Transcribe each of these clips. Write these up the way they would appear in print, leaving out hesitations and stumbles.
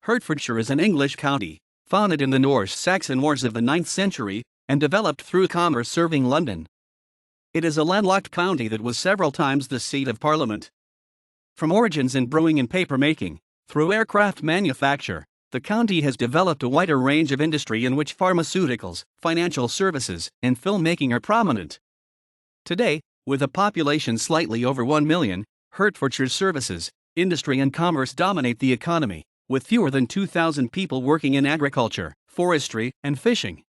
Hertfordshire is an English county, founded in the Norse Saxon wars of the 9th century, and developed through commerce serving London. It is a landlocked county that was several times the seat of Parliament. From origins in brewing and papermaking, through aircraft manufacture, the county has developed a wider range of industry in which pharmaceuticals, financial services, and filmmaking are prominent. Today, with a population slightly over 1 million, Hertfordshire's services, industry and commerce dominate the economy, with fewer than 2,000 people working in agriculture, forestry, and fishing.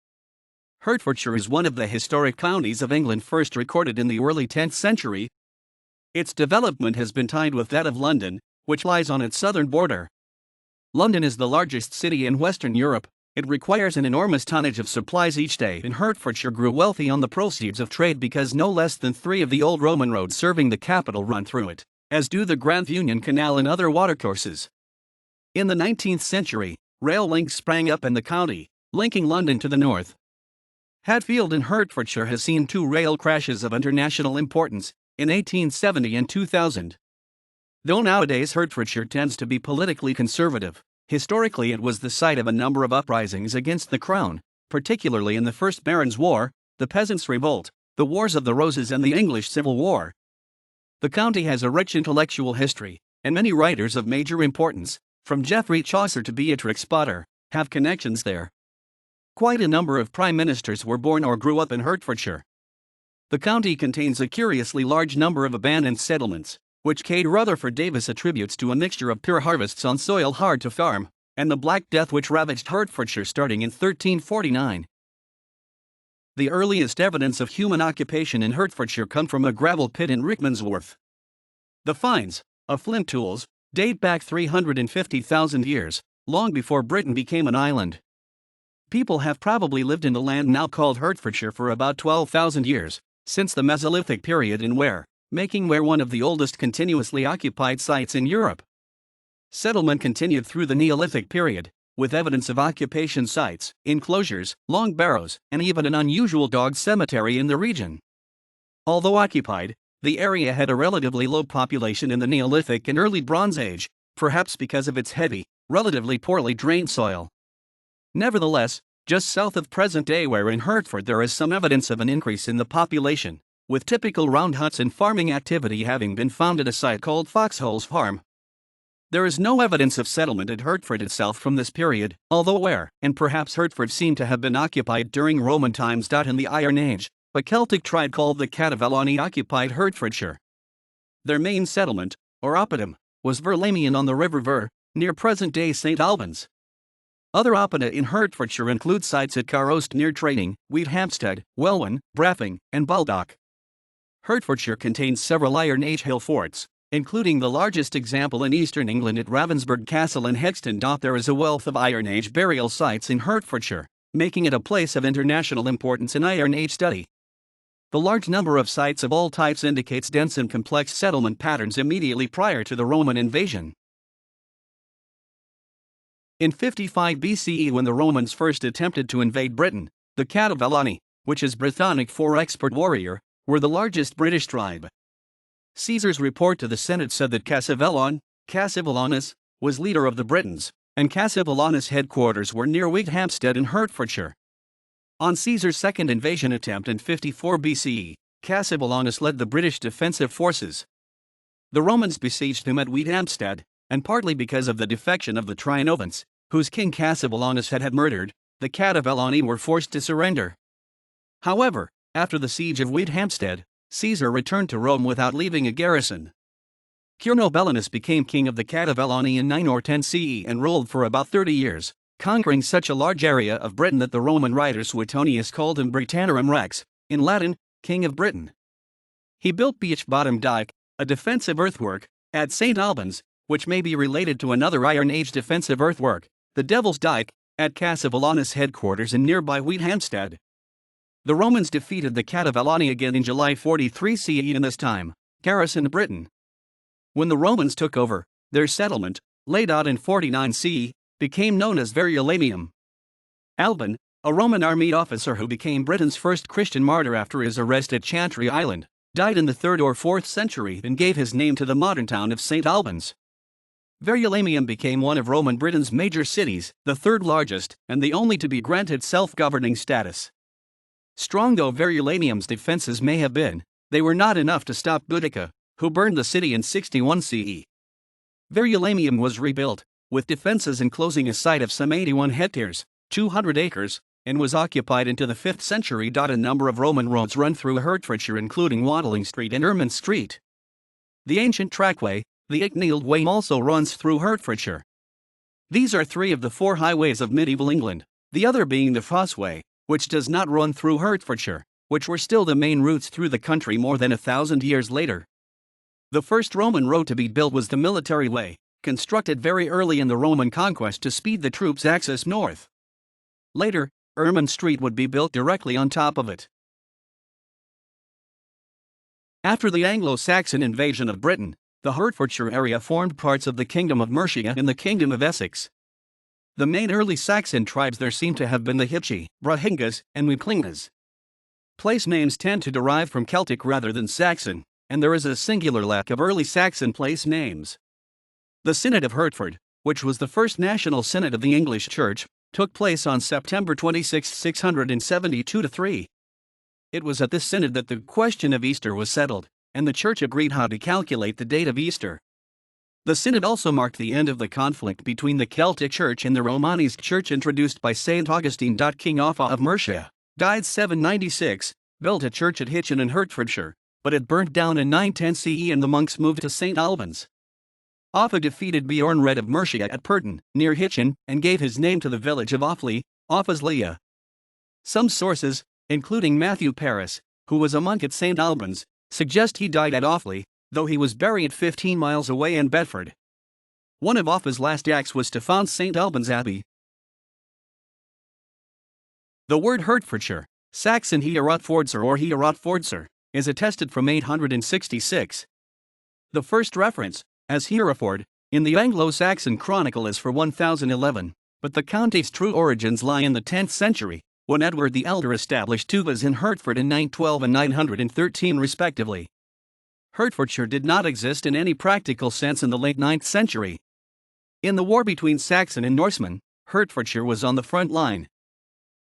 Hertfordshire is one of the historic counties of England first recorded in the early 10th century. Its development has been tied with that of London, which lies on its southern border. London is the largest city in Western Europe. It requires an enormous tonnage of supplies each day, and Hertfordshire grew wealthy on the proceeds of trade because no less than 3 of the old Roman roads serving the capital run through it, as do the Grand Union Canal and other watercourses. In the 19th century, rail links sprang up in the county, linking London to the north. Hatfield in Hertfordshire has seen 2 rail crashes of international importance, in 1870 and 2000. Though nowadays Hertfordshire tends to be politically conservative, historically it was the site of a number of uprisings against the Crown, particularly in the First Barons' War, the Peasants' Revolt, the Wars of the Roses and the English Civil War. The county has a rich intellectual history, and many writers of major importance, from Geoffrey Chaucer to Beatrix Potter, have connections there. Quite a number of prime ministers were born or grew up in Hertfordshire. The county contains a curiously large number of abandoned settlements, which Kate Rutherford Davis attributes to a mixture of pure harvests on soil hard to farm, and the Black Death which ravaged Hertfordshire starting in 1349. The earliest evidence of human occupation in Hertfordshire come from a gravel pit in Rickmansworth. The finds, of flint tools, date back 350,000 years, long before Britain became an island. People have probably lived in the land now called Hertfordshire for about 12,000 years, since the Mesolithic period in Ware, making Ware one of the oldest continuously occupied sites in Europe. Settlement continued through the Neolithic period, with evidence of occupation sites, enclosures, long barrows, and even an unusual dog cemetery in the region. Although occupied, the area had a relatively low population in the Neolithic and early Bronze Age, perhaps because of its heavy, relatively poorly drained soil. Nevertheless, just south of present-day Ware in Hertford there is some evidence of an increase in the population, with typical round huts and farming activity having been found at a site called Foxholes Farm. There is no evidence of settlement at Hertford itself from this period, although Ware and perhaps Hertford seem to have been occupied during Roman times. In the Iron Age, a Celtic tribe called the Catavellani occupied Hertfordshire. Their main settlement, or oppidum, was Verlamian on the River Ver, near present-day St Albans. Other oppida in Hertfordshire include sites at Carost near Trading, Wheathampstead, Welwyn, Braffing, and Baldock. Hertfordshire contains several Iron Age hill forts, including the largest example in eastern England at Ravensburg Castle in Hexton. There is a wealth of Iron Age burial sites in Hertfordshire, making it a place of international importance in Iron Age study. The large number of sites of all types indicates dense and complex settlement patterns immediately prior to the Roman invasion. In 55 BCE, when the Romans first attempted to invade Britain, the Catavellani, which is Brythonic for expert warrior, were the largest British tribe. Caesar's report to the Senate said that Cassivellon, Cassivellanus, was leader of the Britons, and Cassivellanus' headquarters were near Wheathampstead in Hertfordshire. On Caesar's second invasion attempt in 54 BCE, Cassivellanus led the British defensive forces. The Romans besieged him at Wheathampstead, and partly because of the defection of the Trinovants, whose king Cassivellanus had murdered, the Catavellani were forced to surrender. However, after the siege of Wheathampstead, Caesar returned to Rome without leaving a garrison. Curnobellinus became king of the Catavellani in 9 or 10 CE and ruled for about 30 years, conquering such a large area of Britain that the Roman writer Suetonius called him Britannorum Rex, in Latin, King of Britain. He built Beach-Bottom Dyke, a defensive earthwork, at St Albans, which may be related to another Iron Age defensive earthwork, the Devil's Dyke, at Cassivellanus' headquarters in nearby Wheathampstead. The Romans defeated the Catavellani again in July 43 CE and this time garrisoned Britain. When the Romans took over, their settlement, laid out in 49 CE, became known as Verulamium. Alban, a Roman army officer who became Britain's first Christian martyr after his arrest at Chantry Island, died in the 3rd or 4th century and gave his name to the modern town of St Albans. Verulamium became one of Roman Britain's major cities, the third largest, and the only to be granted self-governing status. Strong though Verulamium's defenses may have been, they were not enough to stop Boudica, who burned the city in 61 CE. Verulamium was rebuilt, with defenses enclosing a site of some 81 hectares, 200 acres, and was occupied into the 5th century. A number of Roman roads run through Hertfordshire, including Watling Street and Ermine Street. The ancient trackway, the Icknield Way, also runs through Hertfordshire. These are 3 of the 4 highways of medieval England, the other being the Fossway, which does not run through Hertfordshire, which were still the main routes through the country more than 1,000 years later. The first Roman road to be built was the Military Way, constructed very early in the Roman conquest to speed the troops' access north. Later, Ermine Street would be built directly on top of it. After the Anglo-Saxon invasion of Britain, the Hertfordshire area formed parts of the Kingdom of Mercia and the Kingdom of Essex. The main early Saxon tribes there seem to have been the Hipchi, Brahmingas, and Weaplingas. Place names tend to derive from Celtic rather than Saxon, and there is a singular lack of early Saxon place names. The Synod of Hertford, which was the first national synod of the English Church, took place on September 26, 672-3. It was at this synod that the question of Easter was settled, and the Church agreed how to calculate the date of Easter. The synod also marked the end of the conflict between the Celtic Church and the Romanist Church introduced by St. Augustine. King Offa of Mercia, died 796, built a church at Hitchin in Hertfordshire, but it burnt down in 910 CE and the monks moved to St. Albans. Offa defeated Bjornred of Mercia at Purton, near Hitchin, and gave his name to the village of Offley, Offa's Leah. Some sources, including Matthew Paris, who was a monk at St. Albans, suggest he died at Offley, though he was buried 15 miles away in Bedford. One of Offa's last acts was to found St. Albans Abbey. The word Hertfordshire, Saxon Herotfordser or Herotfordser, is attested from 866. The first reference, as Hereford, in the Anglo-Saxon Chronicle is for 1011, but the county's true origins lie in the 10th century, when Edward the Elder established tuvas in Hertford in 912 and 913 respectively. Hertfordshire did not exist in any practical sense in the late 9th century. In the war between Saxon and Norsemen, Hertfordshire was on the front line.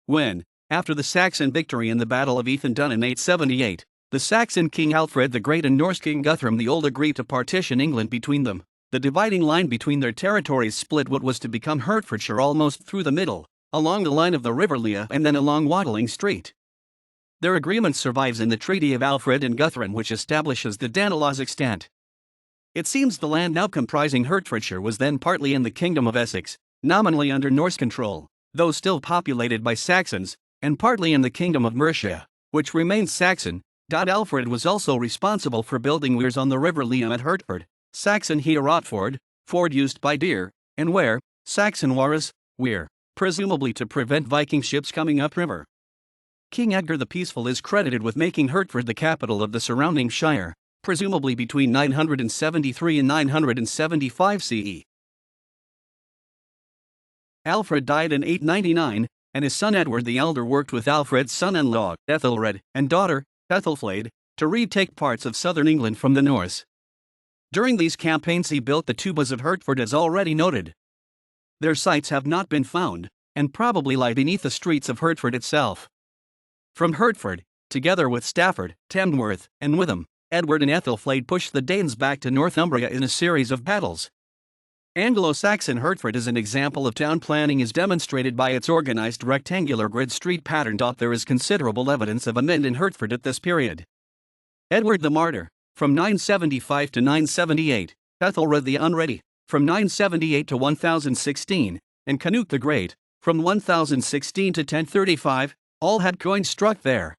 When, after the Saxon victory in the Battle of Ethandun in 878, the Saxon king Alfred the Great and Norse king Guthrum the Old agreed to partition England between them, the dividing line between their territories split what was to become Hertfordshire almost through the middle, along the line of the River Lea and then along Watling Street. Their agreement survives in the Treaty of Alfred and Guthrum, which establishes the Danelaw's extent. It seems the land now comprising Hertfordshire was then partly in the Kingdom of Essex, nominally under Norse control, though still populated by Saxons, and partly in the Kingdom of Mercia, which remains Saxon. Alfred was also responsible for building weirs on the River Lea at Hertford, Saxon Herotford, ford used by deer, and where, Saxon Waras, weir, presumably to prevent Viking ships coming upriver. King Edgar the Peaceful is credited with making Hertford the capital of the surrounding shire, presumably between 973 and 975 CE. Alfred died in 899, and his son Edward the Elder worked with Alfred's son-in-law, Ethelred, and daughter, Ethelflaed, to retake parts of southern England from the Norse. During these campaigns he built the tubas of Hertford as already noted. Their sites have not been found, and probably lie beneath the streets of Hertford itself. From Hertford, together with Stafford, Tamworth, and Witham, Edward and Ethelflaed pushed the Danes back to Northumbria in a series of battles. Anglo-Saxon Hertford as an example of town planning is demonstrated by its organized rectangular grid street pattern. There is considerable evidence of a mint in Hertford at this period. Edward the Martyr, from 975 to 978, Ethelred the Unready, from 978 to 1016, and Canute the Great, from 1016 to 1035, all had coins struck there.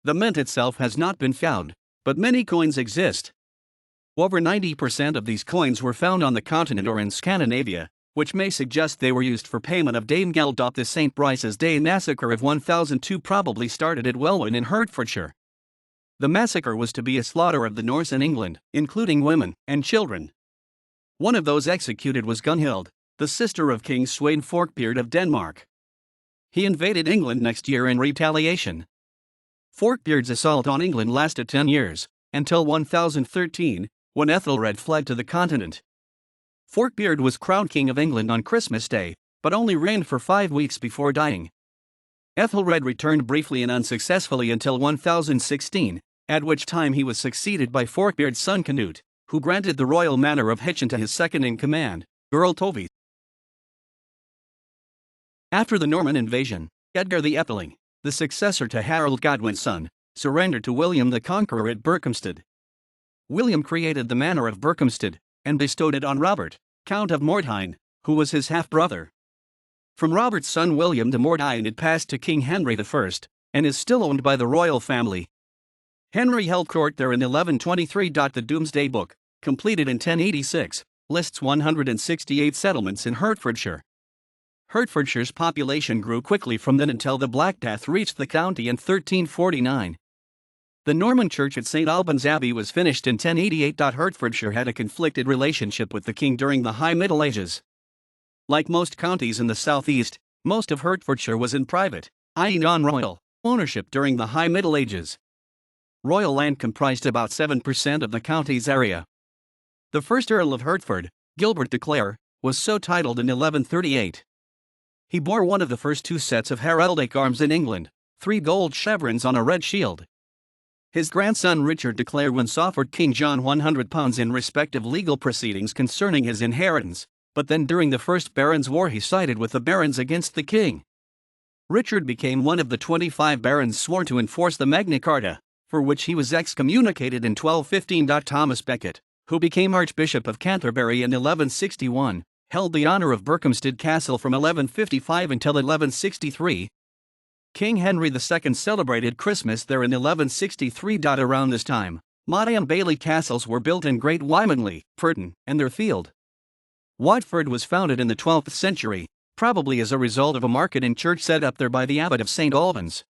The mint itself has not been found, but many coins exist. Over 90% of these coins were found on the continent or in Scandinavia, which may suggest they were used for payment of Danegeld. The St. Brice's Day massacre of 1002 probably started at Welwyn in Hertfordshire. The massacre was to be a slaughter of the Norse in England, including women and children. One of those executed was Gunhild, the sister of King Sweyn Forkbeard of Denmark. He invaded England next year in retaliation. Forkbeard's assault on England lasted 10 years, until 1013, when Ethelred fled to the continent. Forkbeard was crowned King of England on Christmas Day, but only reigned for 5 weeks before dying. Ethelred returned briefly and unsuccessfully until 1016, at which time he was succeeded by Forkbeard's son Canute, who granted the royal manor of Hitchin to his second-in-command, Earl Tovey. After the Norman invasion, Edgar the Etheling, the successor to Harold Godwin's son, surrendered to William the Conqueror at Berkhamsted. William created the manor of Berkhamsted and bestowed it on Robert, Count of Mordheim, who was his half-brother. From Robert's son William de Mordheim it passed to King Henry I, and is still owned by the royal family. Henry held court there in 1123. The Domesday Book, completed in 1086, lists 168 settlements in Hertfordshire. Hertfordshire's population grew quickly from then until the Black Death reached the county in 1349. The Norman church at St. Albans Abbey was finished in 1088. Hertfordshire had a conflicted relationship with the king during the High Middle Ages. Like most counties in the southeast, most of Hertfordshire was in private, i.e. non-royal, ownership during the High Middle Ages. Royal land comprised about 7% of the county's area. The first Earl of Hertford, Gilbert de Clare, was so titled in 1138. He bore one of the first 2 sets of heraldic arms in England, 3 gold chevrons on a red shield. His grandson Richard de Clare once offered King John £100 in respective legal proceedings concerning his inheritance, but then during the First Barons' War he sided with the barons against the king. Richard became one of the 25 barons sworn to enforce the Magna Carta, for which he was excommunicated in 1215. Thomas Becket, who became Archbishop of Canterbury in 1161, held the honour of Berkhamsted Castle from 1155 until 1163. King Henry II celebrated Christmas there in 1163. Around this time, Motte and Bailey castles were built in Great Wymondley, Purton, and Therfield. Watford was founded in the 12th century, probably as a result of a market and church set up there by the abbot of St. Albans.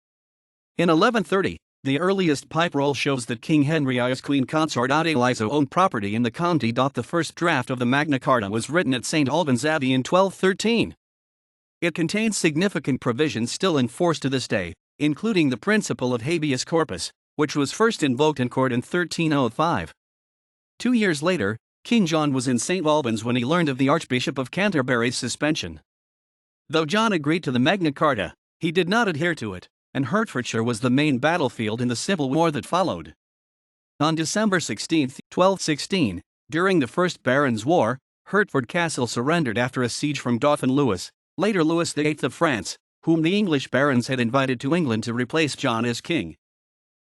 In 1130, the earliest pipe roll shows that King Henry I's Queen Consort Adeliza owned property in the county. The first draft of the Magna Carta was written at St. Albans Abbey in 1213. It contains significant provisions still in force to this day, including the principle of habeas corpus, which was first invoked in court in 1305. 2 years later, King John was in St. Albans when he learned of the Archbishop of Canterbury's suspension. Though John agreed to the Magna Carta, he did not adhere to it, and Hertfordshire was the main battlefield in the Civil War that followed. On December 16, 1216, during the First Barons' War, Hertford Castle surrendered after a siege from Dauphin Louis, later Louis VIII of France, whom the English barons had invited to England to replace John as king.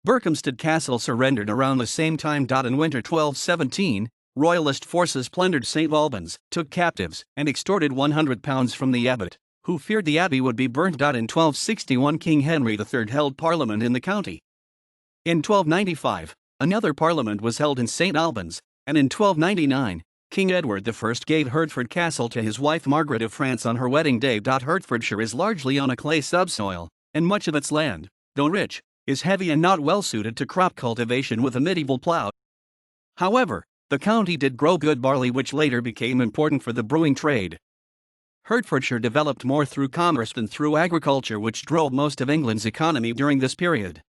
Berkhamsted Castle surrendered around the same time. In winter 1217, Royalist forces plundered St. Albans, took captives, and extorted £100 from the abbot, who feared the abbey would be burnt. In 1261, King Henry III held Parliament in the county. In 1295, another Parliament was held in St. Albans, and in 1299, King Edward I gave Hertford Castle to his wife Margaret of France on her wedding day. Hertfordshire is largely on a clay subsoil, and much of its land, though rich, is heavy and not well suited to crop cultivation with a medieval plough. However, the county did grow good barley, which later became important for the brewing trade. Hertfordshire developed more through commerce than through agriculture, which drove most of England's economy during this period.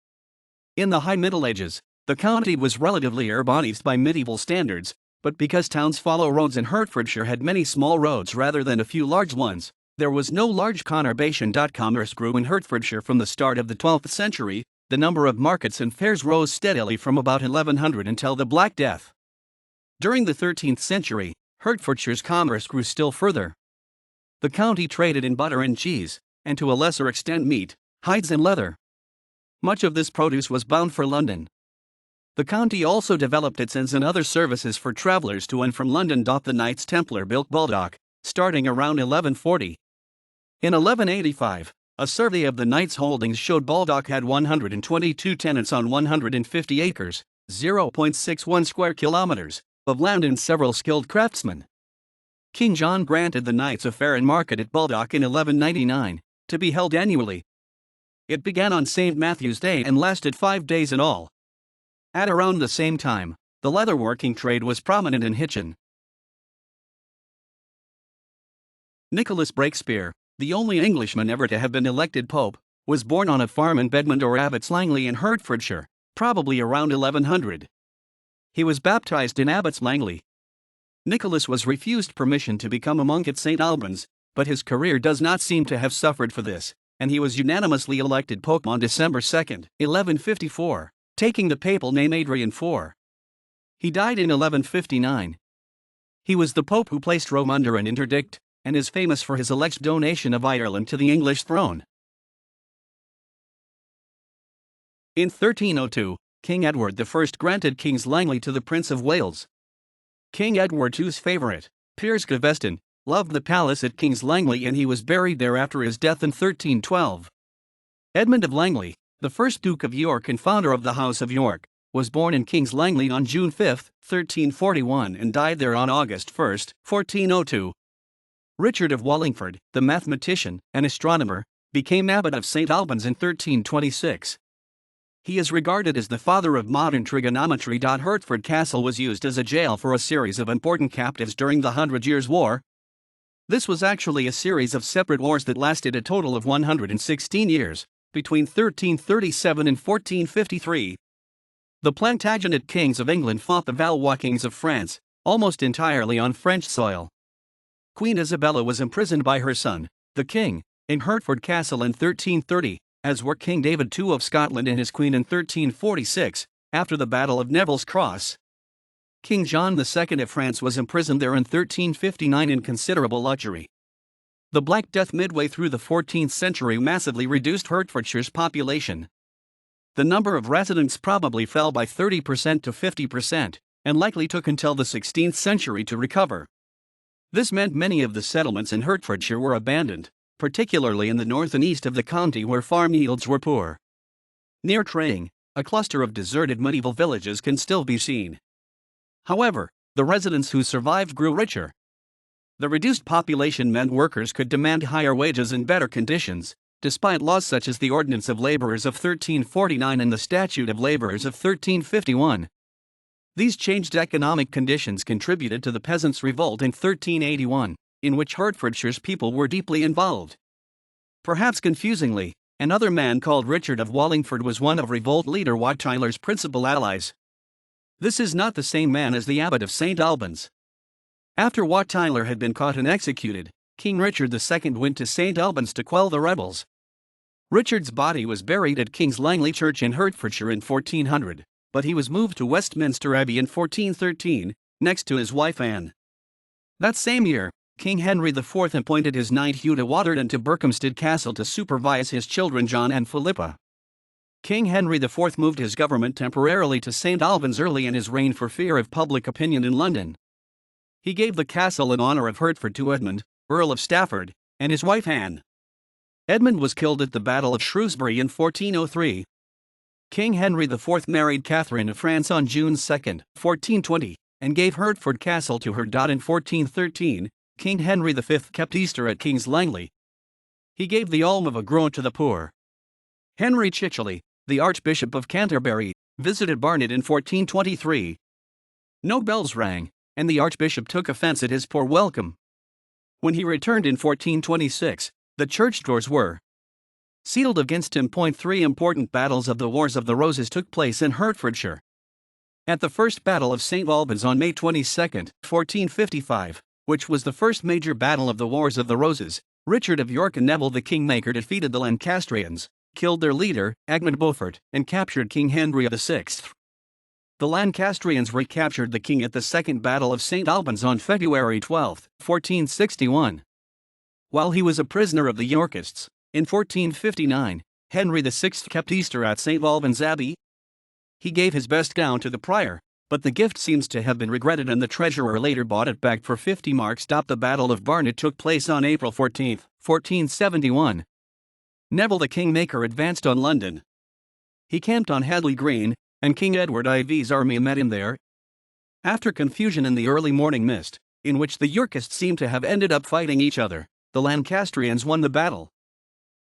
In the High Middle Ages, the county was relatively urbanized by medieval standards, but because towns follow roads in Hertfordshire had many small roads rather than a few large ones, there was no large conurbation. Commerce grew in Hertfordshire from the start of the 12th century. The number of markets and fairs rose steadily from about 1100 until the Black Death. During the 13th century, Hertfordshire's commerce grew still further. The county traded in butter and cheese, and to a lesser extent meat, hides and leather. Much of this produce was bound for London. The county also developed its inns and other services for travellers to and from London. The Knights Templar built Baldock, starting around 1140. In 1185, a survey of the Knights' holdings showed Baldock had 122 tenants on 150 acres, 0.61 square kilometres, of land and several skilled craftsmen. King John granted the Knights a fair and market at Baldock in 1199, to be held annually. It began on St. Matthew's Day and lasted 5 days in all. At around the same time, the leatherworking trade was prominent in Hitchin. Nicholas Breakspear, the only Englishman ever to have been elected pope, was born on a farm in Bedmond or Abbots Langley in Hertfordshire, probably around 1100. He was baptized in Abbots Langley. Nicholas was refused permission to become a monk at St. Albans, but his career does not seem to have suffered for this, and he was unanimously elected Pope on December 2, 1154, taking the papal name Adrian IV. He died in 1159. He was the pope who placed Rome under an interdict, and is famous for his alleged donation of Ireland to the English throne. In 1302, King Edward I granted King's Langley to the Prince of Wales. King Edward II's favourite, Piers Gaveston, loved the palace at King's Langley, and he was buried there after his death in 1312. Edmund of Langley, the first Duke of York and founder of the House of York, was born in King's Langley on June 5, 1341 and died there on August 1, 1402. Richard of Wallingford, the mathematician and astronomer, became abbot of St. Albans in 1326. He is regarded as the father of modern trigonometry. Hertford Castle was used as a jail for a series of important captives during the 100 Years' War. This was actually a series of separate wars that lasted a total of 116 years, between 1337 and 1453. The Plantagenet kings of England fought the Valois kings of France, almost entirely on French soil. Queen Isabella was imprisoned by her son, the king, in Hertford Castle in 1330, as were King David II of Scotland and his queen in 1346, after the Battle of Neville's Cross. King John II of France was imprisoned there in 1359 in considerable luxury. The Black Death midway through the 14th century massively reduced Hertfordshire's population. The number of residents probably fell by 30% to 50%, and likely took until the 16th century to recover. This meant many of the settlements in Hertfordshire were abandoned, particularly in the north and east of the county where farm yields were poor. Near Traying, a cluster of deserted medieval villages can still be seen. However, the residents who survived grew richer. The reduced population meant workers could demand higher wages and better conditions, despite laws such as the Ordinance of Labourers of 1349 and the Statute of Labourers of 1351. These changed economic conditions contributed to the Peasants' Revolt in 1381, in which Hertfordshire's people were deeply involved. Perhaps confusingly, another man called Richard of Wallingford was one of revolt leader Wat Tyler's principal allies. This is not the same man as the abbot of St. Albans. After Wat Tyler had been caught and executed, King Richard II went to St. Albans to quell the rebels. Richard's body was buried at King's Langley Church in Hertfordshire in 1400, but he was moved to Westminster Abbey in 1413, next to his wife Anne. That same year, King Henry IV appointed his knight Hugh de Waterden to Berkhamsted Castle to supervise his children John and Philippa. King Henry IV moved his government temporarily to St. Albans early in his reign for fear of public opinion in London. He gave the castle in honour of Hertford to Edmund, Earl of Stafford, and his wife Anne. Edmund was killed at the Battle of Shrewsbury in 1403. King Henry IV married Catherine of France on June 2, 1420, and gave Hertford Castle to her. In 1413, King Henry V kept Easter at King's Langley. He gave the alm of a groat to the poor. Henry Chichely, the Archbishop of Canterbury, visited Barnet in 1423. No bells rang, and the Archbishop took offence at his poor welcome. When he returned in 1426, the church doors were sealed against him. 3 important battles of the Wars of the Roses took place in Hertfordshire. At the First Battle of St. Albans on May 22, 1455, which was the first major battle of the Wars of the Roses, Richard of York and Neville the Kingmaker defeated the Lancastrians, killed their leader, Egmont Beaufort, and captured King Henry VI. The Lancastrians recaptured the king at the Second Battle of St. Albans on February 12, 1461. While he was a prisoner of the Yorkists, in 1459, Henry VI kept Easter at St. Albans Abbey. He gave his best gown to the prior, but the gift seems to have been regretted and the treasurer later bought it back for 50 marks. The Battle of Barnet took place on April 14, 1471. Neville the Kingmaker advanced on London. He camped on Hadley Green, and King Edward IV's army met him there. After confusion in the early morning mist, in which the Yorkists seemed to have ended up fighting each other, the Lancastrians won the battle.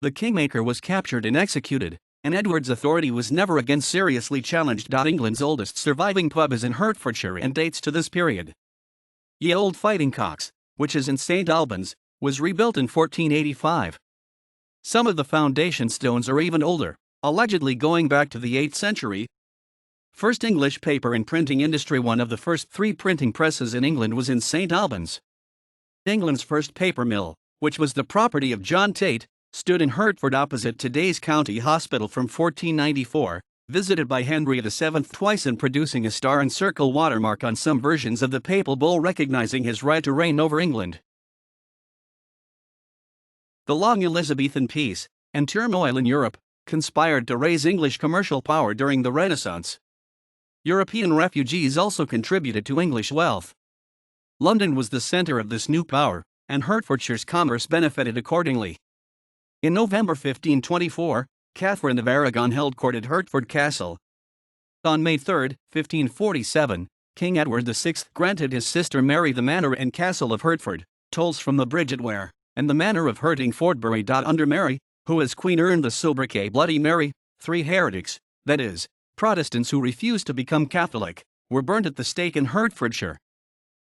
The Kingmaker was captured and executed, and Edward's authority was never again seriously challenged. England's oldest surviving pub is in Hertfordshire and dates to this period. Ye Old Fighting Cocks, which is in St. Albans, was rebuilt in 1485. Some of the foundation stones are even older, allegedly going back to the 8th century. First English paper and printing industry. One of the first 3 printing presses in England was in St. Albans. England's first paper mill, which was the property of John Tate, stood in Hertford opposite today's County Hospital from 1494, visited by Henry VII twice and producing a star and circle watermark on some versions of the papal bull recognizing his right to reign over England. The long Elizabethan peace and turmoil in Europe conspired to raise English commercial power during the Renaissance. European refugees also contributed to English wealth. London was the center of this new power, and Hertfordshire's commerce benefited accordingly. In November 1524, Catherine of Aragon held court at Hertford Castle. On May 3, 1547, King Edward VI granted his sister Mary the manor and castle of Hertford, tolls from the bridge at Ware, and the manor of Hertingfordbury. Under Mary, who as queen earned the sobriquet Bloody Mary, 3 heretics, that is, Protestants who refused to become Catholic, were burnt at the stake in Hertfordshire.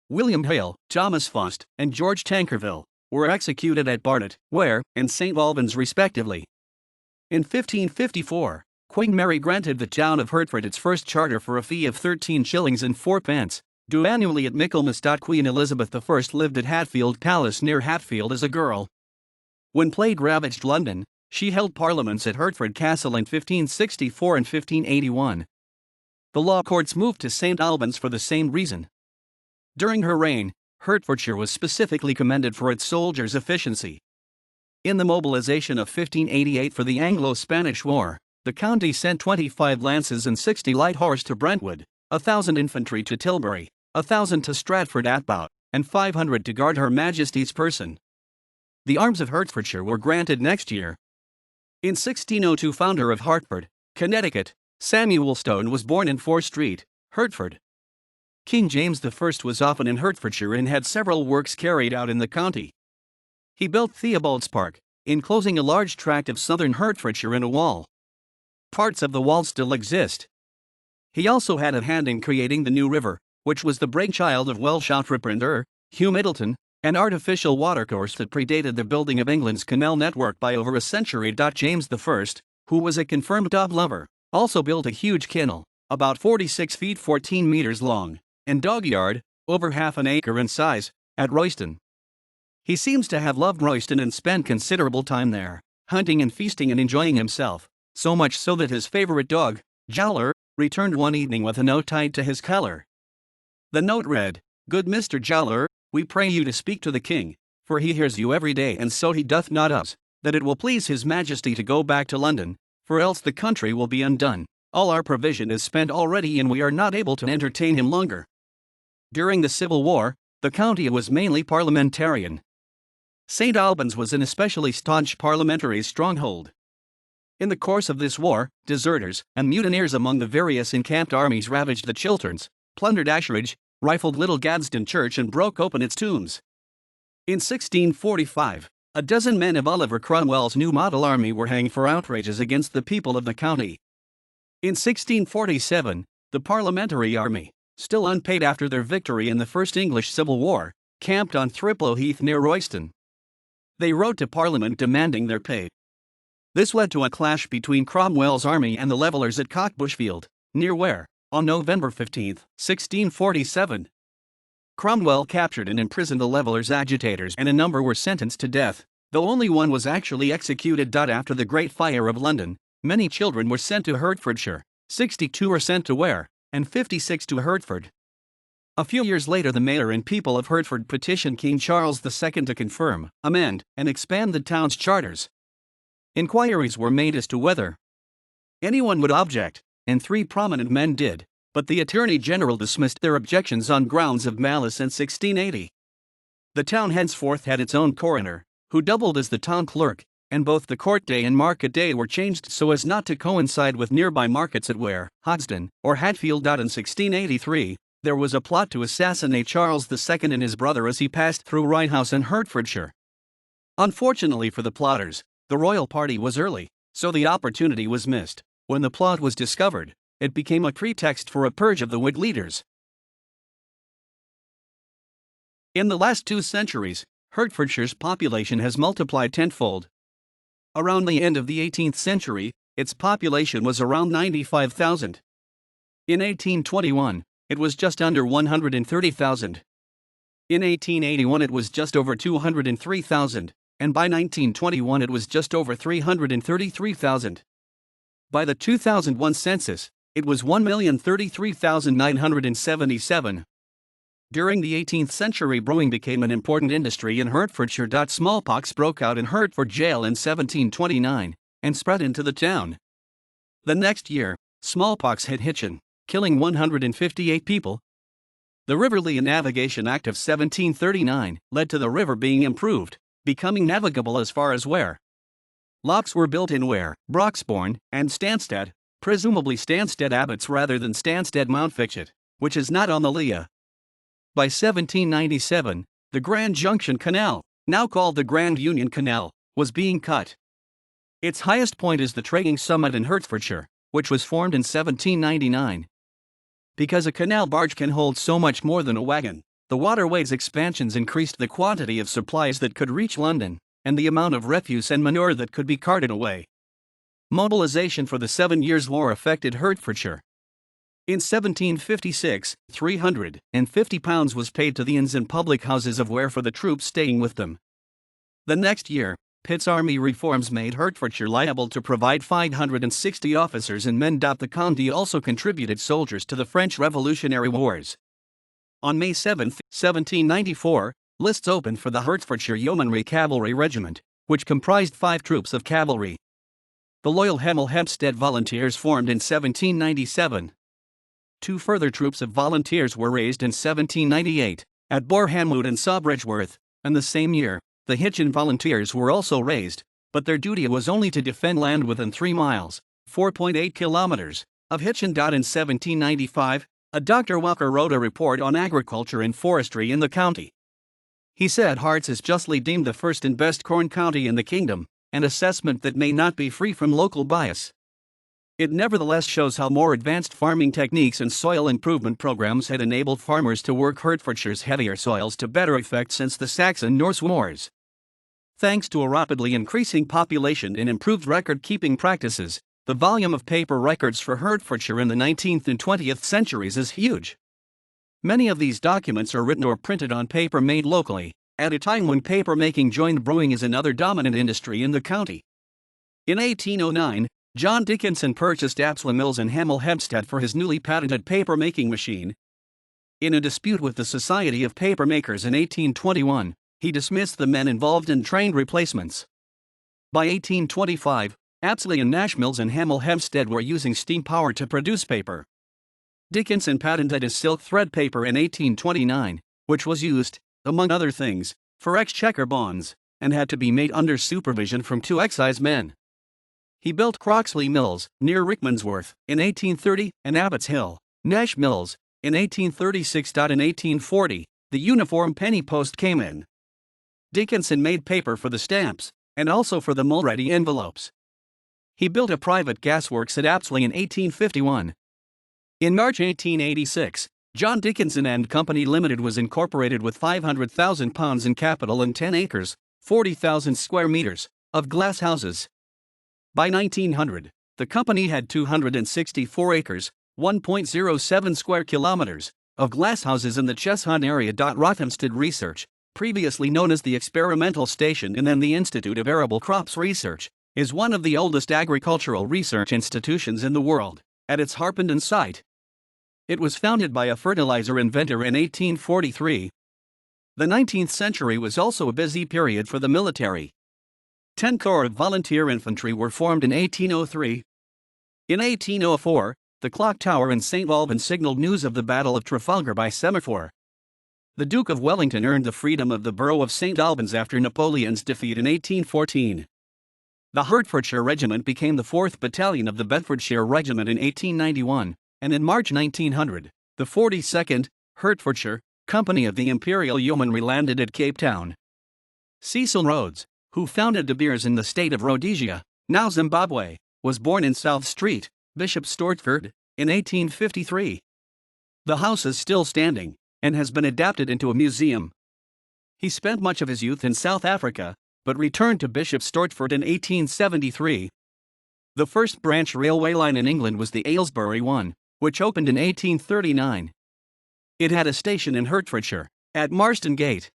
William Hale, Thomas Faust, and George Tankerville were executed at Barnet, Ware, and St. Albans respectively. In 1554, Queen Mary granted the town of Hertford its first charter for a fee of 13 shillings and 4 pence, due annually at Michaelmas. Queen Elizabeth I lived at Hatfield Palace near Hatfield as a girl. When plague ravaged London, she held parliaments at Hertford Castle in 1564 and 1581. The law courts moved to St. Albans for the same reason. During her reign, Hertfordshire was specifically commended for its soldiers' efficiency. In the mobilization of 1588 for the Anglo-Spanish War, the county sent 25 lances and 60 light horse to Brentwood, 1,000 infantry to Tilbury, 1,000 to Stratford-atte-Bow, and 500 to guard Her Majesty's person. The arms of Hertfordshire were granted next year. In 1602, founder of Hartford, Connecticut, Samuel Stone was born in Fore Street, Hertford. King James I was often in Hertfordshire and had several works carried out in the county. He built Theobald's Park, enclosing a large tract of southern Hertfordshire in a wall. Parts of the wall still exist. He also had a hand in creating the New River, which was the brainchild of Welsh entrepreneur Hugh Middleton, an artificial watercourse that predated the building of England's canal network by over a century. James I, who was a confirmed dog lover, also built a huge kennel, about 46 feet 14 meters long, and dog yard, over half an acre in size, at Royston. He seems to have loved Royston and spent considerable time there, hunting and feasting and enjoying himself, so much so that his favorite dog, Jowler, returned one evening with a note tied to his collar. The note read, "Good Mr. Jowler, we pray you to speak to the king, for he hears you every day and so he doth not us, that it will please his majesty to go back to London, for else the country will be undone. All our provision is spent already and we are not able to entertain him longer." During the Civil War, the county was mainly parliamentarian. St. Albans was an especially staunch parliamentary stronghold. In the course of this war, deserters and mutineers among the various encamped armies ravaged the Chilterns, plundered Asheridge, rifled Little Gadsden Church and broke open its tombs. In 1645, a dozen men of Oliver Cromwell's new model army were hanged for outrages against the people of the county. In 1647, the Parliamentary Army, still unpaid after their victory in the First English Civil War, camped on Thriplow Heath near Royston. They wrote to Parliament demanding their pay. This led to a clash between Cromwell's army and the Levellers at Cockbushfield, near Ware, on November 15, 1647. Cromwell captured and imprisoned the Levellers' agitators and a number were sentenced to death, though only one was actually executed. After the Great Fire of London, many children were sent to Hertfordshire, 62 were sent to Ware, and 56 to Hertford. A few years later, the mayor and people of Hertford petitioned King Charles II to confirm, amend, and expand the town's charters. Inquiries were made as to whether anyone would object, and 3 prominent men did, but the Attorney General dismissed their objections on grounds of malice in 1680. The town henceforth had its own coroner, who doubled as the town clerk, and both the court day and market day were changed so as not to coincide with nearby markets at Ware, Hoxton, or Hatfield. In 1683, there was a plot to assassinate Charles II and his brother as he passed through Ryehouse in Hertfordshire. Unfortunately for the plotters, the royal party was early, so the opportunity was missed. When the plot was discovered, it became a pretext for a purge of the Whig leaders. In the last 2 centuries, Hertfordshire's population has multiplied tenfold. Around the end of the 18th century, its population was around 95,000. In 1821, it was just under 130,000. In 1881 it was just over 203,000, and by 1921 it was just over 333,000. By the 2001 census, it was 1,033,977. During the 18th century, brewing became an important industry in Hertfordshire. Smallpox broke out in Hertford Jail in 1729 and spread into the town. The next year, smallpox hit Hitchin, killing 158 people. The River Lee Navigation Act of 1739 led to the river being improved, becoming navigable as far as Ware. Locks were built in Ware, Broxbourne, and Stansted, presumably Stansted Abbots rather than Stansted Mountfitchet, which is not on the Lea. By 1797, the Grand Junction Canal, now called the Grand Union Canal, was being cut. Its highest point is the trading summit in Hertfordshire, which was formed in 1799. Because a canal barge can hold so much more than a wagon, the waterway's expansions increased the quantity of supplies that could reach London, and the amount of refuse and manure that could be carted away. Mobilization for the 7 Years' War affected Hertfordshire. In 1756, £350 was paid to the inns and public houses of Ware for the troops staying with them. The next year, Pitt's army reforms made Hertfordshire liable to provide 560 officers and men. The county also contributed soldiers to the French Revolutionary Wars. On May 7, 1794, lists opened for the Hertfordshire Yeomanry Cavalry Regiment, which comprised 5 troops of cavalry. The Loyal Hemel Hempstead Volunteers formed in 1797. 2 further troops of volunteers were raised in 1798, at Borehamwood and Sawbridgeworth, and the same year, the Hitchin Volunteers were also raised, but their duty was only to defend land within 3 miles, 4.8 kilometers, of Hitchin. In 1795, Dr. Walker wrote a report on agriculture and forestry in the county. He said Herts is justly deemed the first and best corn county in the kingdom, an assessment that may not be free from local bias. It nevertheless shows how more advanced farming techniques and soil improvement programs had enabled farmers to work Hertfordshire's heavier soils to better effect since the Saxon-Norse Wars. Thanks to a rapidly increasing population and improved record-keeping practices, the volume of paper records for Hertfordshire in the 19th and 20th centuries is huge. Many of these documents are written or printed on paper made locally, at a time when papermaking joined brewing as another dominant industry in the county. In 1809, John Dickinson purchased Apsley Mills in Hemel Hempstead for his newly patented paper-making machine. In a dispute with the Society of Papermakers in 1821, he dismissed the men involved and trained replacements. By 1825, Apsley and Nash Mills in Hemel Hempstead were using steam power to produce paper. Dickinson patented his silk thread paper in 1829, which was used, among other things, for exchequer bonds, and had to be made under supervision from 2 excisemen. He built Croxley Mills, near Rickmansworth, in 1830, and Abbots Hill, Nash Mills, in 1836. In 1840, the uniform penny post came in. Dickinson made paper for the stamps, and also for the Mulready envelopes. He built a private gasworks at Apsley in 1851. In March 1886, John Dickinson and Company Limited was incorporated with £500,000 in capital and 10 acres, 40,000 square meters, of glass houses. By 1900, the company had 264 acres, 1.07 square kilometers, of glasshouses in the Cheshunt area. Rothamsted Research, previously known as the Experimental Station and then the Institute of Arable Crops Research, is one of the oldest agricultural research institutions in the world, at its Harpenden site. It was founded by a fertilizer inventor in 1843. The 19th century was also a busy period for the military. 10 corps of volunteer infantry were formed in 1803. In 1804, the clock tower in St. Albans signaled news of the Battle of Trafalgar by semaphore. The Duke of Wellington earned the freedom of the borough of St. Albans after Napoleon's defeat in 1814. The Hertfordshire Regiment became the 4th Battalion of the Bedfordshire Regiment in 1891, and in March 1900, the 42nd Hertfordshire Company of the Imperial Yeomanry landed at Cape Town. Cecil Rhodes, who founded De Beers in the state of Rhodesia, now Zimbabwe, was born in South Street, Bishop Stortford, in 1853. The house is still standing, and has been adapted into a museum. He spent much of his youth in South Africa, but returned to Bishop Stortford in 1873. The first branch railway line in England was the Aylesbury one, which opened in 1839. It had a station in Hertfordshire, at Marston Gate.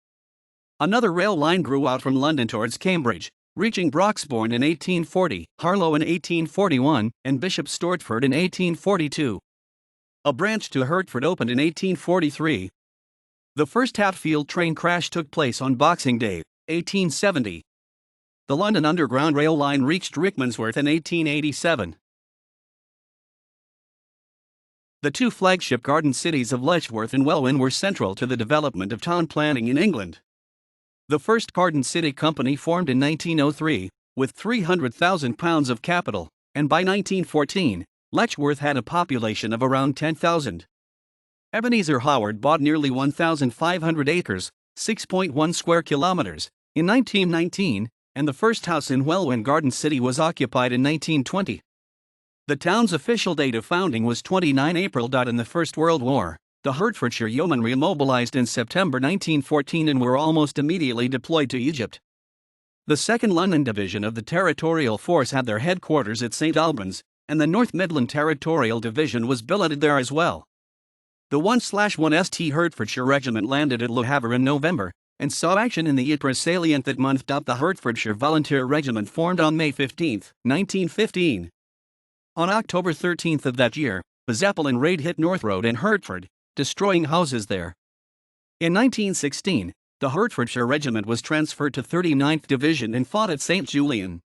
Another rail line grew out from London towards Cambridge, reaching Broxbourne in 1840, Harlow in 1841, and Bishop Stortford in 1842. A branch to Hertford opened in 1843. The first Hatfield train crash took place on Boxing Day, 1870. The London Underground rail line reached Rickmansworth in 1887. The two flagship garden cities of Letchworth and Welwyn were central to the development of town planning in England. The first Garden City Company formed in 1903, with £300,000 of capital, and by 1914, Letchworth had a population of around 10,000. Ebenezer Howard bought nearly 1,500 acres, 6.1 square kilometers, in 1919, and the first house in Welwyn Garden City was occupied in 1920. The town's official date of founding was 29 April. In the First World War, the Hertfordshire Yeomanry mobilized in September 1914 and were almost immediately deployed to Egypt. The 2nd London Division of the Territorial Force had their headquarters at St Albans, and the North Midland Territorial Division was billeted there as well. The 1/1 St Hertfordshire Regiment landed at Le Havre in November, and saw action in the Ypres salient that month. The Hertfordshire Volunteer Regiment formed on May 15, 1915. On October 13 of that year, a Zeppelin raid hit North Road in Hertford, destroying houses there. In 1916, the Hertfordshire Regiment was transferred to 39th Division and fought at St Julian.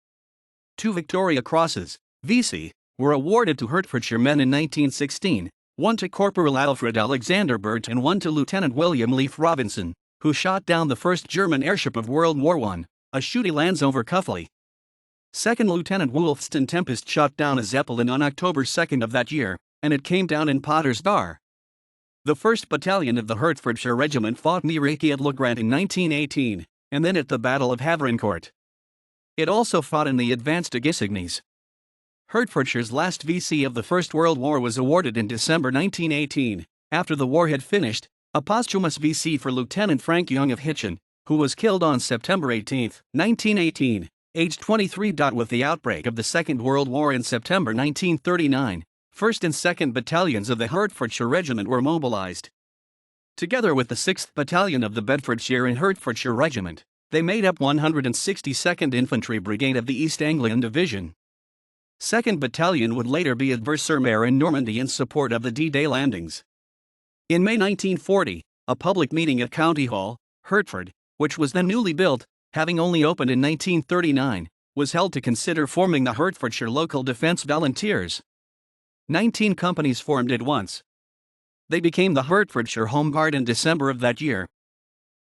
2 Victoria Crosses, VC, were awarded to Hertfordshire men in 1916, one to Corporal Alfred Alexander Burt and one to Lieutenant William Leaf Robinson, who shot down the first German airship of World War I, a Schutte Lanz over Cuffley. 2nd Lieutenant Wolfston Tempest shot down a Zeppelin on October 2 of that year, and it came down in Potter's Bar. The 1st Battalion of the Hertfordshire Regiment fought near Achy at Legrand in 1918, and then at the Battle of Havrincourt. It also fought in the advance to Gissignes. Hertfordshire's last VC of the First World War was awarded in December 1918, after the war had finished, a posthumous VC for Lieutenant Frank Young of Hitchin, who was killed on September 18, 1918, aged 23. With the outbreak of the Second World War in September 1939, 1st and 2nd Battalions of the Hertfordshire Regiment were mobilized. Together with the 6th Battalion of the Bedfordshire and Hertfordshire Regiment, they made up 162nd Infantry Brigade of the East Anglian Division. 2nd Battalion would later be at Ver-sur-Mer in Normandy in support of the D-Day landings. In May 1940, a public meeting at County Hall, Hertford, which was then newly built, having only opened in 1939, was held to consider forming the Hertfordshire Local Defence Volunteers. 19 companies formed at once. They became the Hertfordshire Home Guard in December of that year.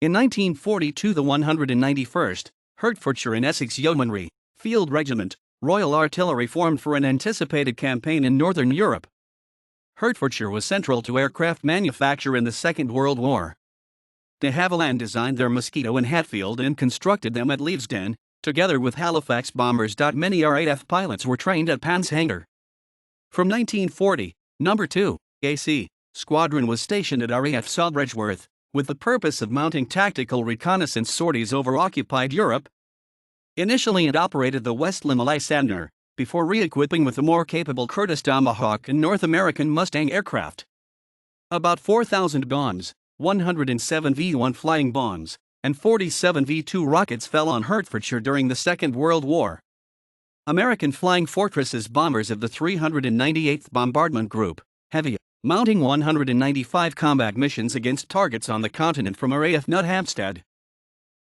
In 1942, the 191st Hertfordshire and Essex Yeomanry Field Regiment Royal Artillery formed for an anticipated campaign in Northern Europe. Hertfordshire was central to aircraft manufacture in the Second World War. De Havilland designed their Mosquito in Hatfield and constructed them at Leavesden, together with Halifax bombers. Many RAF pilots were trained at Panshanger. From 1940, No. 2 AC Squadron was stationed at RAF Sawbridgeworth, with the purpose of mounting tactical reconnaissance sorties over occupied Europe. Initially it operated the Westland Lysander, before re-equipping with the more capable Curtiss Tomahawk and North American Mustang aircraft. About 4,000 bombs, 107 V-1 flying bombs, and 47 V-2 rockets fell on Hertfordshire during the Second World War. American Flying Fortresses bombers of the 398th Bombardment Group, heavy, mounting 195 combat missions against targets on the continent from RAF Nut Hampstead.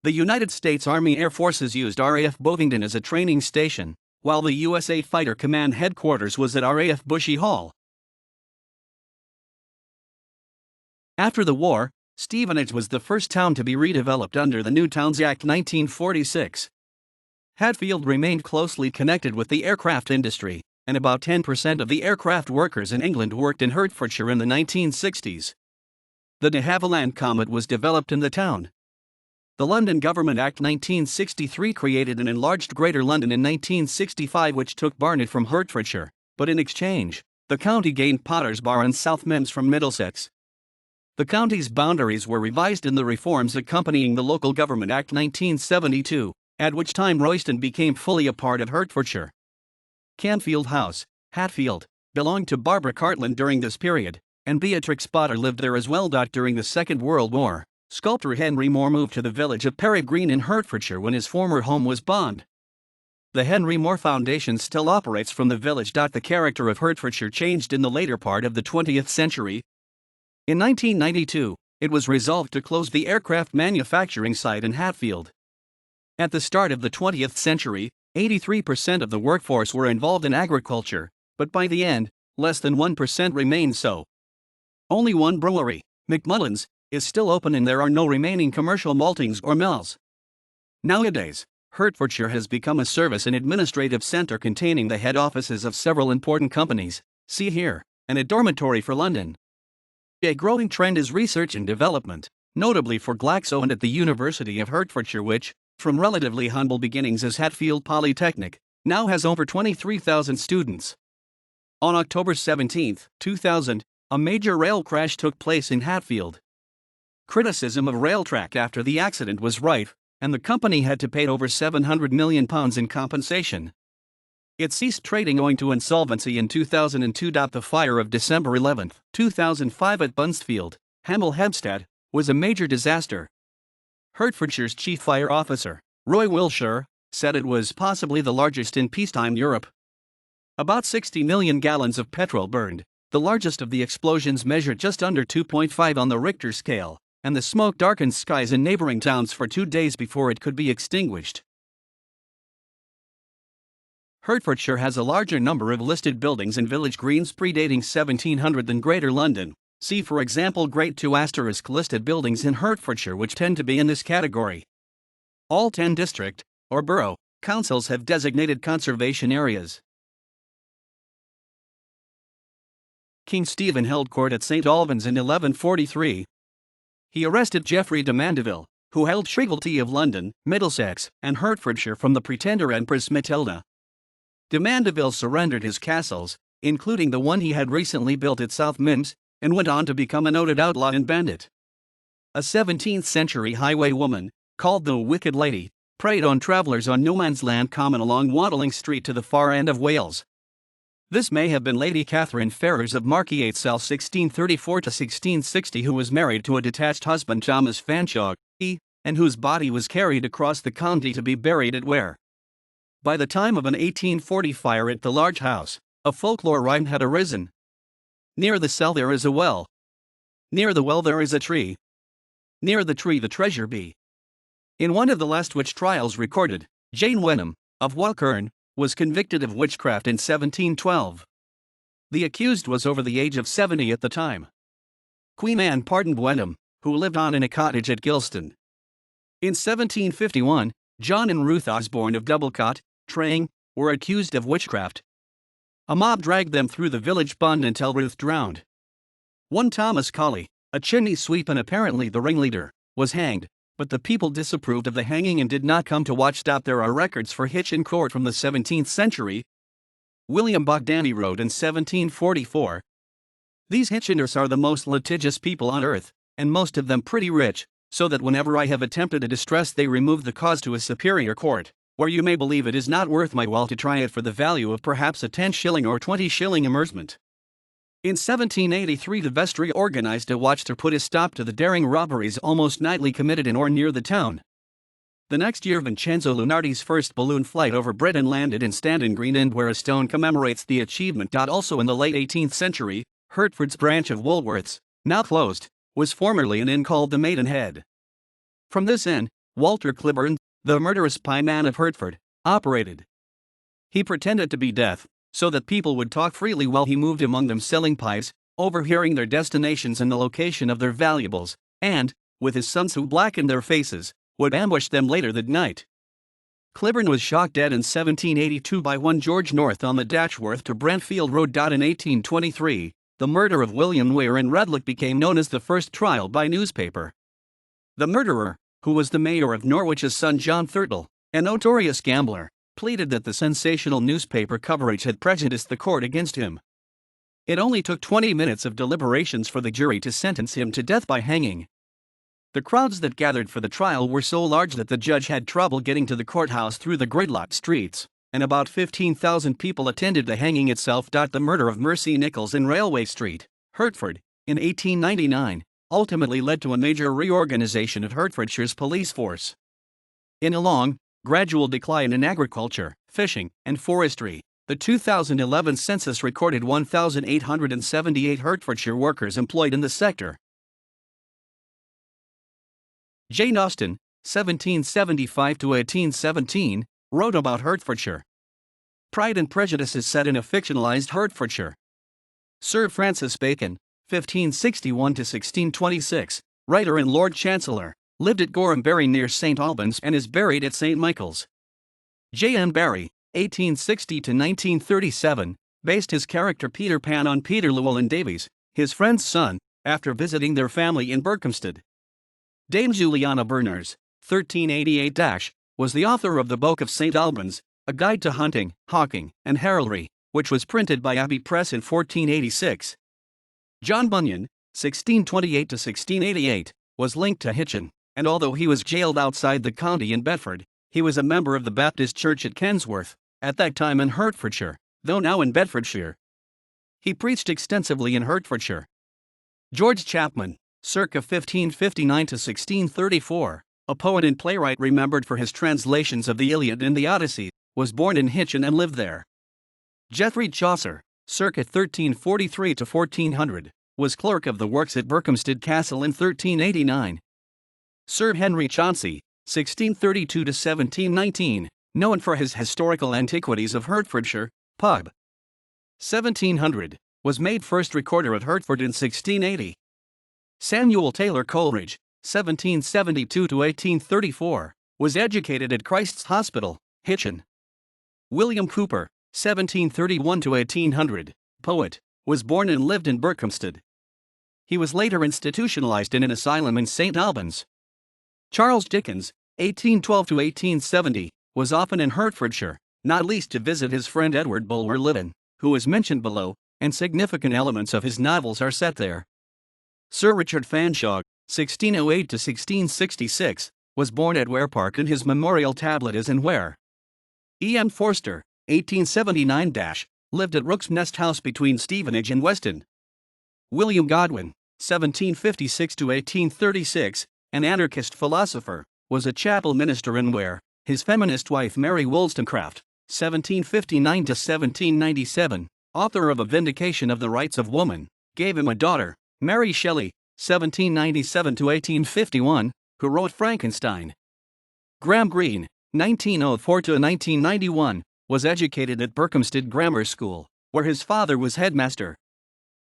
The United States Army Air Forces used RAF Bovingdon as a training station, while the USA Fighter Command headquarters was at RAF Bushy Hall. After the war, Stevenage was the first town to be redeveloped under the New Towns Act 1946. Hatfield remained closely connected with the aircraft industry, and about 10% of the aircraft workers in England worked in Hertfordshire in the 1960s. The de Havilland Comet was developed in the town. The London Government Act 1963 created an enlarged Greater London in 1965 which took Barnet from Hertfordshire, but in exchange, the county gained Potters Bar and South Mimms from Middlesex. The county's boundaries were revised in the reforms accompanying the Local Government Act 1972, at which time Royston became fully a part of Hertfordshire. Canfield House, Hatfield, belonged to Barbara Cartland during this period, and Beatrix Potter lived there as well. During the Second World War, sculptor Henry Moore moved to the village of Perry Green in Hertfordshire when his former home was bombed. The Henry Moore Foundation still operates from the village. The character of Hertfordshire changed in the later part of the 20th century. In 1992, it was resolved to close the aircraft manufacturing site in Hatfield. At the start of the 20th century, 83% of the workforce were involved in agriculture, but by the end, less than 1% remained so. Only one brewery, McMullen's, is still open and there are no remaining commercial maltings or mills. Nowadays, Hertfordshire has become a service and administrative centre containing the head offices of several important companies, see here, and a dormitory for London. A growing trend is research and development, notably for Glaxo and at the University of Hertfordshire, which, from relatively humble beginnings as Hatfield Polytechnic, now has over 23,000 students. On October 17, 2000, a major rail crash took place in Hatfield. Criticism of Railtrack after the accident was rife, and the company had to pay over £700 million in compensation. It ceased trading owing to insolvency in 2002. The fire of December 11, 2005 at Buncefield, Hemel Hempstead, was a major disaster. Hertfordshire's chief fire officer, Roy Wilshire, said it was possibly the largest in peacetime Europe. About 60 million gallons of petrol burned, the largest of the explosions measured just under 2.5 on the Richter scale, and the smoke darkened skies in neighboring towns for 2 days before it could be extinguished. Hertfordshire has a larger number of listed buildings and village greens predating 1700 than Greater London. See for example Great 2 * listed buildings in Hertfordshire which tend to be in this category. All 10 district, or borough, councils have designated conservation areas. King Stephen held court at St. Albans in 1143. He arrested Geoffrey de Mandeville, who held shrievalty of London, Middlesex, and Hertfordshire from the pretender Empress Matilda. De Mandeville surrendered his castles, including the one he had recently built at South Mimms, and went on to become a noted outlaw and bandit. A 17th-century highwaywoman, called the Wicked Lady, preyed on travellers on No Man's Land Common along Watling Street to the far end of Wales. This may have been Lady Catherine Ferrers of Markyatesell 1634–1660, who was married to a detached husband Thomas Fanshawe, and whose body was carried across the county to be buried at Ware. By the time of an 1840 fire at the large house, a folklore rhyme had arisen. Near the cell there is a well. Near the well there is a tree. Near the tree the treasure be. In one of the last witch trials recorded, Jane Wenham, of Walkern, was convicted of witchcraft in 1712. The accused was over the age of 70 at the time. Queen Anne pardoned Wenham, who lived on in a cottage at Gilston. In 1751, John and Ruth Osborne of Doublecott, Traying, were accused of witchcraft. A mob dragged them through the village pond until Ruth drowned. One Thomas Colley, a chimney sweep and apparently the ringleader, was hanged, but the people disapproved of the hanging and did not come to watch. There are records for Hitchin Court from the 17th century. William Bogdaney wrote in 1744. These Hitchiners are the most litigious people on earth, and most of them pretty rich, so that whenever I have attempted a distress they remove the cause to a superior court, where you may believe it is not worth my while to try it for the value of perhaps a 10-shilling or 20-shilling amusement. In 1783 the vestry organized a watch to put a stop to the daring robberies almost nightly committed in or near the town. The next year Vincenzo Lunardi's first balloon flight over Britain landed in Stanton Green End, where a stone commemorates the achievement. Also in the late 18th century, Hertford's branch of Woolworths, now closed, was formerly an inn called the Maidenhead. From this inn, Walter Clibborn, the murderous pieman of Hertford, operated. He pretended to be deaf, so that people would talk freely while he moved among them selling pies, overhearing their destinations and the location of their valuables, and, with his sons who blackened their faces, would ambush them later that night. Clibborn was shot dead in 1782 by one George North on the Datchworth to Brentfield Road. In 1823, the murder of William Weir in Redlich became known as the first trial by newspaper. The murderer, who was the mayor of Norwich's son John Thurtle, a notorious gambler, pleaded that the sensational newspaper coverage had prejudiced the court against him. It only took 20 minutes of deliberations for the jury to sentence him to death by hanging. The crowds that gathered for the trial were so large that the judge had trouble getting to the courthouse through the gridlocked streets, and about 15,000 people attended the hanging itself. The murder of Mercy Nichols in Railway Street, Hertford, in 1899, ultimately led to a major reorganization of Hertfordshire's police force. In a long, gradual decline in agriculture, fishing, and forestry, the 2011 census recorded 1,878 Hertfordshire workers employed in the sector. Jane Austen, 1775 to 1817, wrote about Hertfordshire. Pride and Prejudice is set in a fictionalized Hertfordshire. Sir Francis Bacon, 1561 to 1626, writer and Lord Chancellor, lived at Gorhambury near St Albans and is buried at St Michael's. J. M. Barrie, 1860 to 1937, based his character Peter Pan on Peter Llewellyn Davies, his friend's son, after visiting their family in Berkhamsted. Dame Juliana Berners, 1388-, was the author of the Book of St Albans, a guide to hunting, hawking, and heraldry, which was printed by Abbey Press in 1486. John Bunyan, 1628 to 1688, was linked to Hitchin, and although he was jailed outside the county in Bedford, he was a member of the Baptist Church at Kensworth, at that time in Hertfordshire, though now in Bedfordshire. He preached extensively in Hertfordshire. George Chapman, circa 1559 to 1634, a poet and playwright remembered for his translations of the Iliad and the Odyssey, was born in Hitchin and lived there. Geoffrey Chaucer, circa 1343 to 1400, was clerk of the works at Berkhamsted Castle in 1389. Sir Henry Chauncey, 1632 to 1719, known for his historical antiquities of Hertfordshire, pub. 1700, was made first recorder at Hertford in 1680. Samuel Taylor Coleridge, 1772 to 1834, was educated at Christ's Hospital, Hitchin. William Cooper, 1731 to 1800, poet, was born and lived in Berkhamsted. He was later institutionalized in an asylum in St Albans. Charles Dickens, 1812 to 1870, was often in Hertfordshire, not least to visit his friend Edward Bulwer Lytton, who is mentioned below, and significant elements of his novels are set there. Sir Richard Fanshawe, 1608 to 1666, was born at Ware Park and his memorial tablet is in Ware. E. M. Forster, 1879, lived at Rook's Nest House between Stevenage and Weston. William Godwin, 1756 to 1836, an anarchist philosopher, was a chapel minister in Ware. His feminist wife Mary Wollstonecraft, 1759 to 1797, author of A Vindication of the Rights of Woman, gave him a daughter, Mary Shelley, 1797 to 1851, who wrote Frankenstein. Graham Greene, 1904 to 1991, was educated at Berkhamsted Grammar School, where his father was headmaster.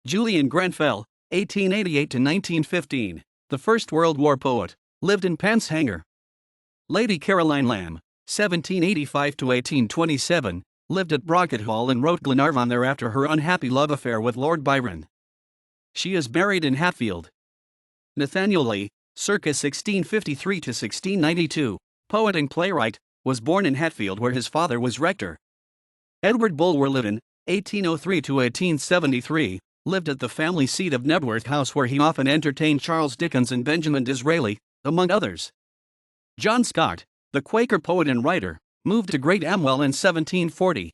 Julian Grenfell, 1888 to 1915, the First World War poet, lived in Pennshanger. Lady Caroline Lamb, 1785 to 1827, lived at Brocket Hall and wrote Glenarvan there after her unhappy love affair with Lord Byron. She is buried in Hatfield. Nathaniel Lee, circa 1653 to 1692, poet and playwright, was born in Hatfield where his father was rector. Edward Bulwer Lytton, 1803 to 1873, lived at the family seat of Knebworth House where he often entertained Charles Dickens and Benjamin Disraeli, among others. John Scott, the Quaker poet and writer, moved to Great Amwell in 1740.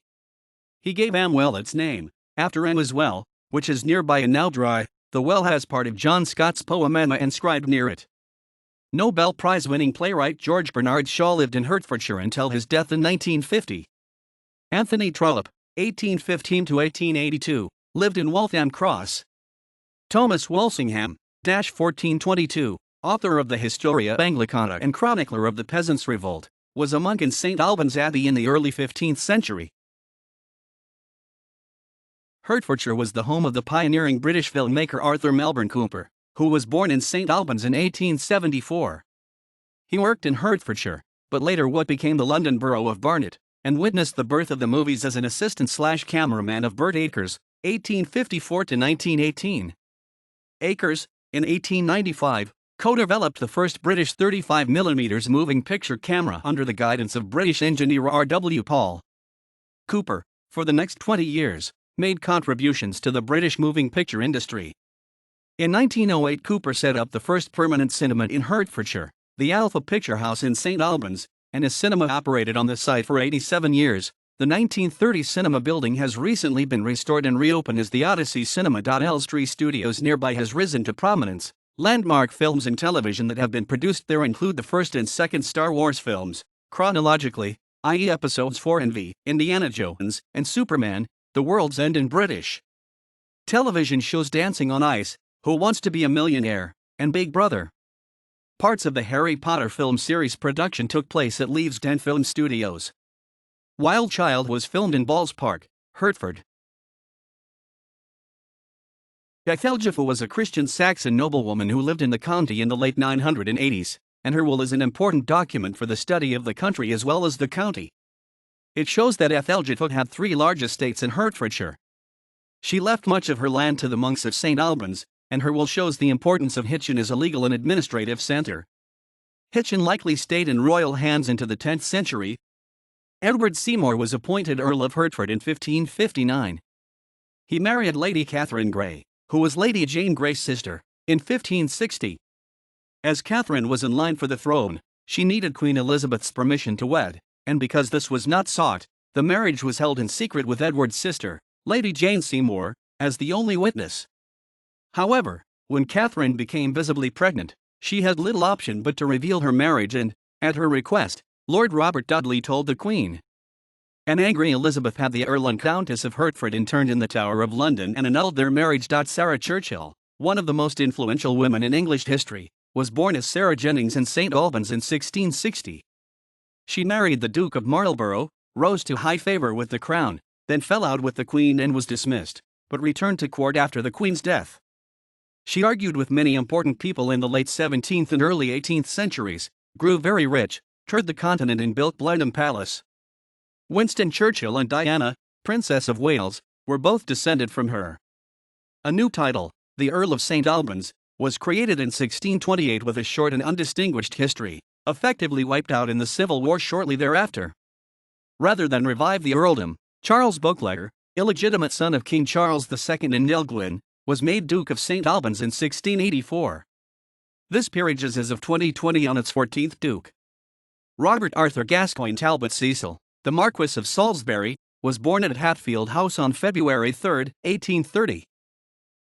He gave Amwell its name, after Emma's Well, which is nearby and now dry. The well has part of John Scott's poem Emma inscribed near it. Nobel Prize-winning playwright George Bernard Shaw lived in Hertfordshire until his death in 1950. Anthony Trollope, 1815 to 1882, lived in Waltham Cross. Thomas Walsingham, 1422, author of the Historia Anglicana and chronicler of the Peasants' Revolt, was a monk in St Albans Abbey in the early 15th century. Hertfordshire was the home of the pioneering British filmmaker Arthur Melbourne Cooper, who was born in St Albans in 1874. He worked in Hertfordshire, but later what became the London borough of Barnet, and witnessed the birth of the movies as an assistant/cameraman of Burt Akers, 1854 to 1918. Akers, in 1895, co-developed the first British 35mm moving picture camera under the guidance of British engineer R.W. Paul. Cooper, for the next 20 years, made contributions to the British moving picture industry. In 1908, Cooper set up the first permanent cinema in Hertfordshire, the Alpha Picture House in St Albans, and his cinema operated on the site for 87 years, The 1930 cinema building has recently been restored and reopened as the Odyssey Cinema. Elstree Studios nearby has risen to prominence. Landmark films and television that have been produced there include the first and second Star Wars films, chronologically, i.e. episodes 4 and V, Indiana Jones, and Superman, The World's End in British television shows Dancing on Ice, Who Wants to Be a Millionaire, and Big Brother. Parts of the Harry Potter film series production took place at Leaves Den Film Studios. Wild Child was filmed in Balls Park, Hertford. Hatfield was a Christian Saxon noblewoman who lived in the county in the late 980s, and her will is an important document for the study of the country as well as the county. It shows that Hatfield had 3 large estates in Hertfordshire. She left much of her land to the monks of St. Albans, and her will shows the importance of Hitchin as a legal and administrative centre. Hitchin likely stayed in royal hands into the 10th century. Edward Seymour was appointed Earl of Hertford in 1559. He married Lady Catherine Grey, who was Lady Jane Grey's sister, in 1560. As Catherine was in line for the throne, she needed Queen Elizabeth's permission to wed, and because this was not sought, the marriage was held in secret with Edward's sister, Lady Jane Seymour, as the only witness. However, when Catherine became visibly pregnant, she had little option but to reveal her marriage and, at her request, Lord Robert Dudley told the Queen. An angry Elizabeth had the Earl and Countess of Hertford interned in the Tower of London and annulled their marriage. Sarah Churchill, one of the most influential women in English history, was born as Sarah Jennings in St. Albans in 1660. She married the Duke of Marlborough, rose to high favour with the crown, then fell out with the Queen and was dismissed, but returned to court after the Queen's death. She argued with many important people in the late 17th and early 18th centuries, grew very rich, toured the continent and built Blenheim Palace. Winston Churchill and Diana, Princess of Wales, were both descended from her. A new title, the Earl of St. Albans, was created in 1628 with a short and undistinguished history, effectively wiped out in the Civil War shortly thereafter. Rather than revive the earldom, Charles Beauclerc, illegitimate son of King Charles II and Nilgwyn, was made Duke of St. Albans in 1684. This peerage is as of 2020 on its 14th Duke. Robert Arthur Gascoigne Talbot Cecil, the Marquess of Salisbury, was born at Hatfield House on February 3, 1830.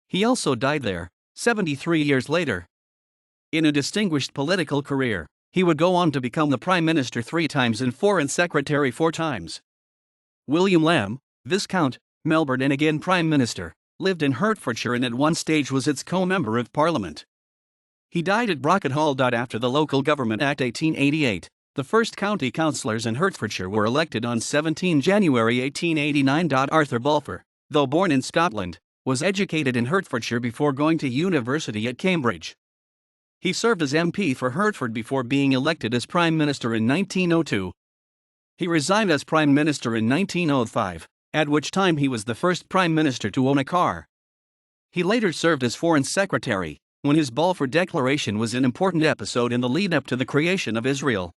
He also died there, 73 years later. In a distinguished political career, he would go on to become the Prime Minister 3 times and Foreign Secretary 4 times. William Lamb, Viscount, Melbourne and again Prime Minister, lived in Hertfordshire and at one stage was its co-member of Parliament. He died at Brocket Hall. After the Local Government Act 1888, the first county councillors in Hertfordshire were elected on 17 January 1889. Arthur Balfour, though born in Scotland, was educated in Hertfordshire before going to university at Cambridge. He served as MP for Hertford before being elected as Prime Minister in 1902. He resigned as Prime Minister in 1905, at which time he was the first Prime Minister to own a car. He later served as Foreign Secretary, when his Balfour Declaration was an important episode in the lead-up to the creation of Israel.